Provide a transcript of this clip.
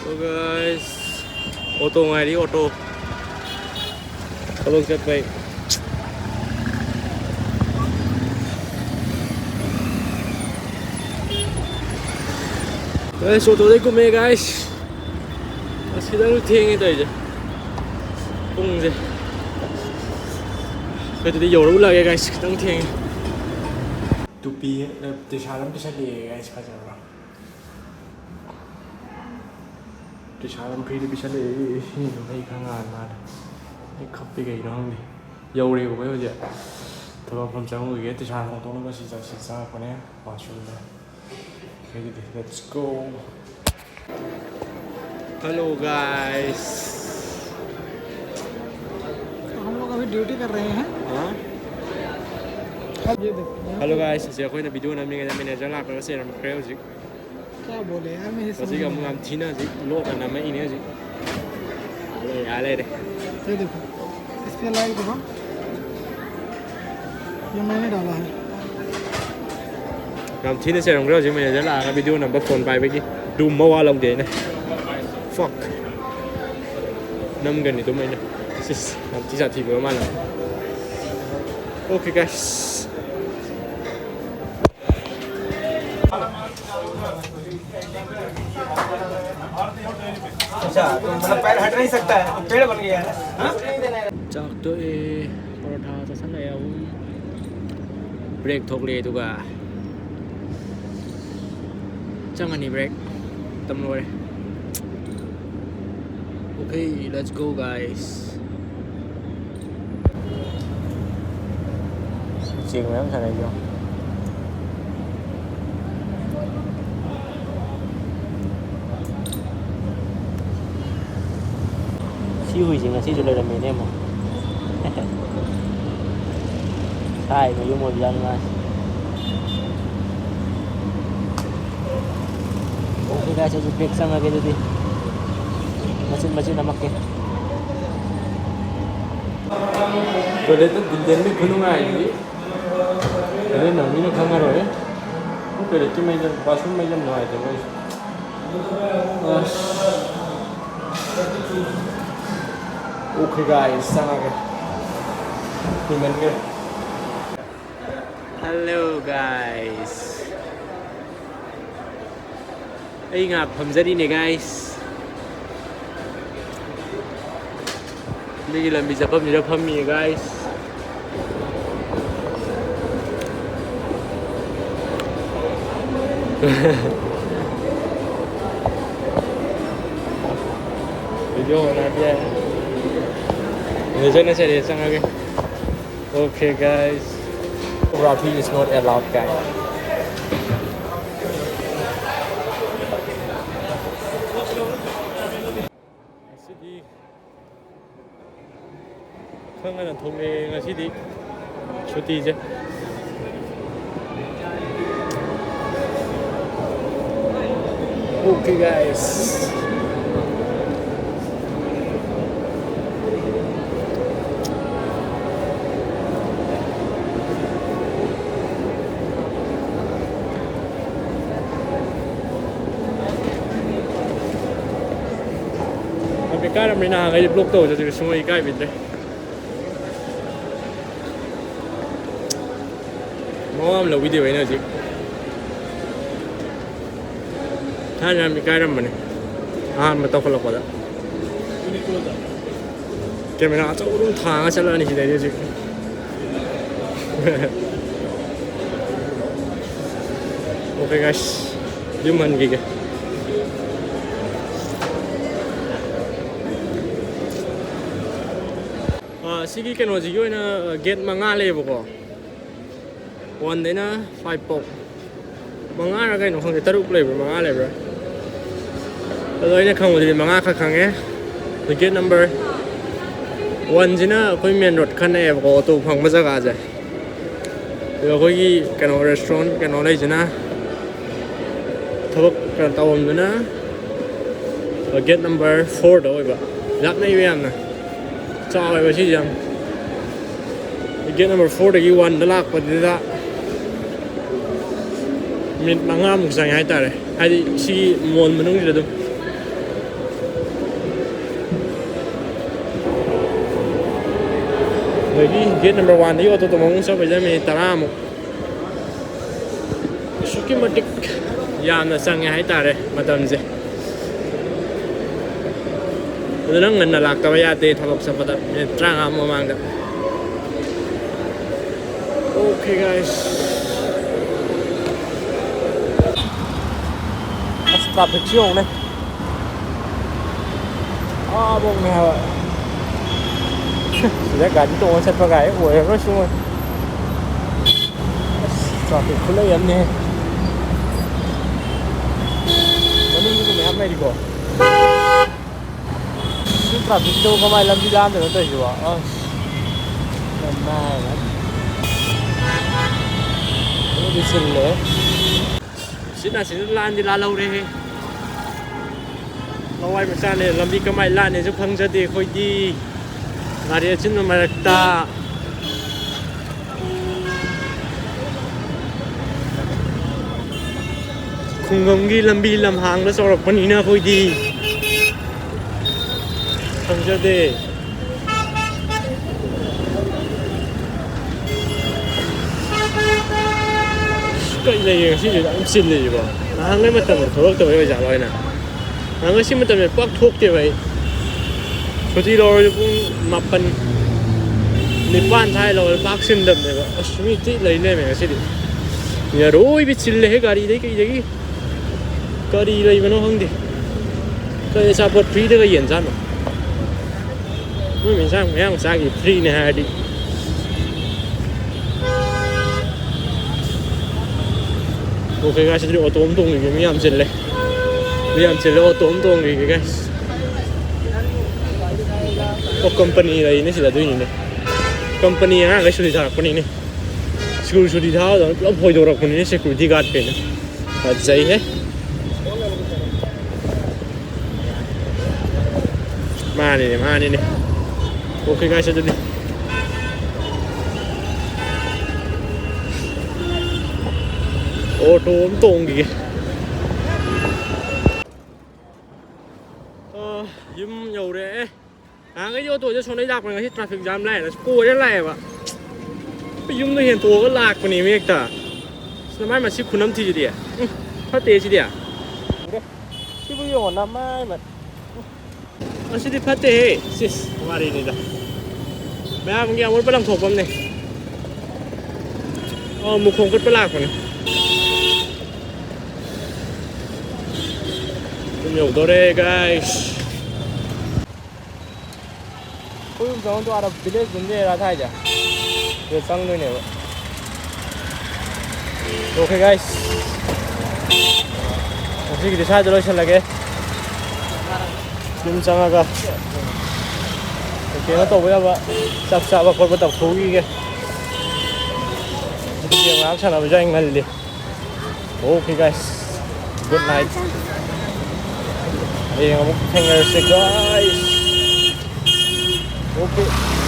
So guys, auto ngay di auto. Tolong set baik. Guys, auto đây của mẹ guys. Masih dah luting itu aja. Pung je. Kita di jauh lagi guys, kita luting. Tupi, di salam di sana guys kajar orang. Di salam kiri di sana ini hai kangan mana. Ini kopi kayak orang ni. Jauh ni bukan aja. Kalau pencang lagi di salam tu orang masih sisa apa ni? Pasal ni. Okay, let's go. Hello guys. हम लोग अभी duty कर रहे हैं। हाँ? ये देखो। Hello guys, saya aku nak video namanya kita manager lah, kalau saya nak kerja sih. क्या बोले यार मैं इस Pasti kamu ngam Cina sih, lo kan nama ini sih. Ale deh. ये देखो इस पे लाइक देखो ये मैंने डाला है Ngam Cina saya nak kerja sih manager lah, kan video nampak phone pai pergi. Doom mau alam dia ni. Fuck. 5 ganito may na. Sis, nanti sa TV malam. Okay guys. अच्छा तो मतलब पैर हट नहीं सकता है तो पेड़ बन गया है हाँ? Chak to paratha sa sana yaw. Break thok le tu ga. Chang ani break. Tam lo. Okay, let's go guys. Chuyện mấy thằng này vô. Siêu hủy chuyện là siêu cho lời là mình em mà. Sai mà vô một lần mà. Okay guys, just break sama gitu di. Mesin nama ke. Kalau itu dinner में खुलूँगा आएंगे. अरे नमी ने खाना रोए. वो पहले तो मैं जब बाथरूम में जब नहाए थे भाई. Okay guys, sana ke. Kuman ke. Hello guys. Ay ngap हम जरी ने guys. Ini lang bisa pam ni pam ni guys. Video mana dia? Ini saya lihat sangat. Okay guys. Photography is not allowed guys. Kangen 통에 ngasi cuti je. Okay guys. Tapi kan mereka ngaji blog tu jadi semua ikai betul. Mau ambil video ini aja. Hanya mikir apa ni? Mata kalau pada. Kamera tu urung thang aja ni jadi aja. Okay guys, juman gigi. Sige kan wajib yo na gate mangale buko. One day na 5 pok. Mga ra kayo kung taruk level mga level. Pero ina kang wajib mga kakang The gate number 1 jina koi main road kan e ko to phang ma jaga ja. Yo koi kano restaurant kano lai jina. Thobak kan tawam na. Gate number 4 do iba. Lap na yam na. Cha ba si jam. Gate number 4 dagi 1 dalak pa dida. Min mangam sang hai tare. Hai si mon manung ji da dum. ꯑꯗꯒꯤ get number 1ꯗꯒꯤ auto ꯇꯣꯡꯕ ꯆꯠꯄꯁꯤꯗ minute 10 ꯑꯁꯨꯛꯀꯤ ꯃꯇꯤꯛ ꯌꯥꯝꯅ ꯆꯪꯉꯦ ꯍꯥꯏꯇꯥꯔꯦ ꯃꯇꯝꯁꯦ. ꯑꯗꯨ ꯅꯪ ꯉꯟꯅ ꯂꯥꯛꯇꯕ ꯌꯥꯗꯦ ꯊꯕꯛ ꯆꯠꯄꯗ ꯃꯤꯅꯤꯠ 35 ꯃꯃꯥꯡꯗ. Okay guys. As traffic ꯌꯦꯡꯉꯨꯅꯦ. ꯕꯣꯛꯅꯦ ꯍꯥꯏꯕ. ꯁꯤꯗ ꯒꯥꯔꯤ ꯇꯣꯡꯉ ꯆꯠꯄ ꯒꯥꯏ ꯑꯣꯏꯔꯔꯣꯏ ꯁꯨꯡꯑꯣꯏ. Traffic ꯈꯨꯠꯂꯩ ꯑꯃꯅꯦ. ꯃꯅꯤꯡꯗꯁꯨ ꯃꯌꯥꯝ ꯂꯩꯔꯤꯀꯣ. ꯁꯤ ꯇ꯭ꯔꯥꯐꯤꯛꯇꯣ ꯀꯃꯥꯏꯅ ꯂꯝꯕꯤ ꯂꯥꯟꯗꯣꯏꯅꯣ ꯇꯧꯔꯤꯁꯤꯕꯣ? ꯑꯗꯨꯗꯤ ꯁꯤꯜꯂꯦ. ꯁꯤꯅ ꯂꯥꯟꯗꯤ ꯂꯥꯜꯍꯧꯔꯦꯍꯦ. ꯂꯋꯥꯏ ꯃꯆꯥꯅꯦ ꯂꯝꯕꯤ ꯀꯃꯥꯏꯅ ꯂꯥꯟꯅꯦꯁꯨ ꯈꯪꯖꯗꯦ ꯑꯩꯈꯣꯏꯗꯤ. ꯒꯥꯔꯤ ꯑꯆꯤꯟꯕ ꯃꯔꯛꯇ. ꯈꯨꯡꯒꯪꯒꯤ ꯂꯝꯕꯤ ꯂꯝꯍꯥꯡꯗ ꯆꯥꯎꯔꯛꯄꯅꯤꯅ ꯑꯩꯈꯣꯏꯗꯤ ꯈꯪꯖꯗꯦ. ꯀꯩ ꯂꯩꯌꯦ ꯉꯁꯤꯁꯦ ꯌꯥꯝ ꯆꯤꯜꯂꯤꯁꯤꯕꯣ. ꯅꯍꯥꯟꯒꯩ ꯃꯇꯝꯗ ꯊꯣꯛꯂꯛꯇꯕꯩ ꯑꯣꯏꯖꯥꯠꯂꯣ ꯑꯩꯅ. ꯅꯍꯥꯟꯒꯩ ꯁꯤ ꯃꯇꯝꯗ ꯄꯥꯛ ꯊꯣꯛꯇꯦꯕ ꯑꯩ. ꯁꯨꯇꯤ ꯂꯧꯔꯁꯨ ꯄꯨꯡ 8, 9 ꯁ꯭ꯋꯥꯏ ꯂꯧꯔꯁꯨ ꯄꯥꯛ ꯆꯤꯟꯗꯕꯅꯦꯕ. ꯑꯁ ꯃꯤ ꯊꯤ ꯂꯩ ꯂꯩꯔꯝꯃꯦ ꯉꯁꯤꯗꯤ. ꯌꯥꯔꯣꯏꯕꯤ ꯆꯤꯜꯂꯦꯍꯦ ꯒꯥꯔꯤꯗꯩ ꯀꯩꯗꯒꯤ. ꯀꯔꯤ ꯂꯩꯕꯅꯣ ꯈꯪꯗꯦ. ꯀꯩ ꯑꯆꯥꯄꯣꯠ ꯐ꯭ꯔꯤꯗꯒ ꯌꯦꯟꯖꯥꯠꯅꯣ. ꯃꯣꯏ ꯏꯟꯁꯥꯡ ꯃꯌꯥꯝ ꯆꯥꯈꯤ ꯐ꯭ꯔꯤꯅꯦ ꯍꯥꯏꯔꯗꯤ. Okay guys, ꯑꯗꯨꯗꯤ ꯑꯣꯇꯣ ꯑꯃ ꯇꯣꯡꯈꯤꯒꯦ. ꯃꯤ ꯌꯥꯝ ꯆꯤꯜꯂꯦ. ꯑꯣꯇꯣ ꯑꯃ ꯇꯣꯡꯈꯤꯒꯦ guys. ꯑꯣ ꯀꯝꯄꯅꯤ ꯂꯩꯅꯦ ꯁꯤꯗ ꯑꯗꯨꯏꯅꯤꯅꯦ. ꯀꯝꯄꯅꯤ ꯑꯉꯥꯡꯈꯩ ꯁꯨꯇꯤ ꯊꯥꯔꯛꯄꯅꯤꯅꯦ. ꯁ꯭ꯀꯨꯜ ꯁꯨꯇꯤ ꯊꯥꯕꯗꯧꯅ ꯄꯨꯂꯞ ꯍꯣꯏꯗꯣꯔꯛꯄꯅꯤꯅꯦ ꯁꯦꯀ꯭ꯌꯨꯔꯤꯇꯤ ꯒꯥꯔꯗꯈꯩꯅ. ꯐꯖꯩꯍꯦ. ꯃꯥꯅꯤꯅꯦ. Okay guys, ꯑꯗꯨꯗꯤ ꯑꯣꯇꯣ ꯑꯃ ꯇꯣꯡꯈꯤꯒꯦ. ꯌꯨꯝ ꯌꯧꯔꯦ. ꯅꯍꯥꯟꯈꯩꯗꯤ ꯑꯣꯇꯣꯁꯦ ꯁꯣꯝꯗꯩ ꯂꯥꯛꯄꯅꯦ. ꯉꯁꯤ ꯇ꯭ꯔꯥꯐꯤꯛ ꯖꯥꯝ ꯂꯥꯛꯑꯦꯅ ꯀꯣꯏꯔ ꯂꯥꯛꯑꯦꯕ. ꯌꯨꯝꯗ ꯍꯦꯟꯇꯣꯛꯑꯒ ꯂꯥꯛꯄꯅꯦꯕ ꯍꯦꯛꯇ. ꯁꯤꯗ ꯃꯥꯏ ꯃꯁꯤ ꯈꯨꯅꯝꯊꯤꯁꯤꯗꯤ. ꯐꯠꯇꯦ ꯁꯤꯗꯤ. ꯁꯤꯕꯨ ꯌꯦꯡꯉꯣ ꯅꯃꯥꯏ ꯑꯁꯤꯗꯤ ꯐꯠꯇꯦꯍꯦ. ꯁꯤꯁ ꯋꯥꯔꯤꯅꯤꯗ. ꯃꯌꯥꯝꯒꯤ ꯑꯃꯣꯠꯄ ꯂꯪꯊꯣꯛꯐꯝꯅꯦ. ꯃꯈꯣꯡ ꯀꯠꯄ ꯂꯥꯛꯄꯅꯦ. ꯌꯨꯝ ꯌꯧꯗꯣꯔꯦ guys. ꯑꯩꯈꯣꯏ ꯌꯨꯝ ꯆꯪꯉꯣ ꯇꯣꯉꯥꯟꯅ ꯚꯤꯂꯦꯖ ꯒꯨꯝꯗꯦꯔꯥ ꯊꯥꯏꯁꯦ. ꯁꯤꯗ ꯆꯪꯗꯣꯏꯅꯦꯕ. Okay guys. ꯉꯁꯤꯒꯤꯗꯤ ꯁ꯭ꯋꯥꯏꯗ ꯂꯣꯏꯁꯤꯜꯂꯒꯦ. ꯌꯨꯝ ꯆꯪꯉꯒ ꯀꯩꯅꯣ ꯇꯧꯕ ꯌꯥꯕ ꯆꯥꯛ ꯆꯥꯕ ꯈꯣꯠꯄ ꯇꯧꯊꯣꯛꯈꯤꯒꯦ. ꯒꯦꯝ ꯉꯥꯏꯍꯥꯛ ꯁꯥꯟꯅꯕꯁꯨ ꯑꯩ ꯉꯜꯂꯤ. Okay guys. Good night. Hẹn gặp lại guys. Okay.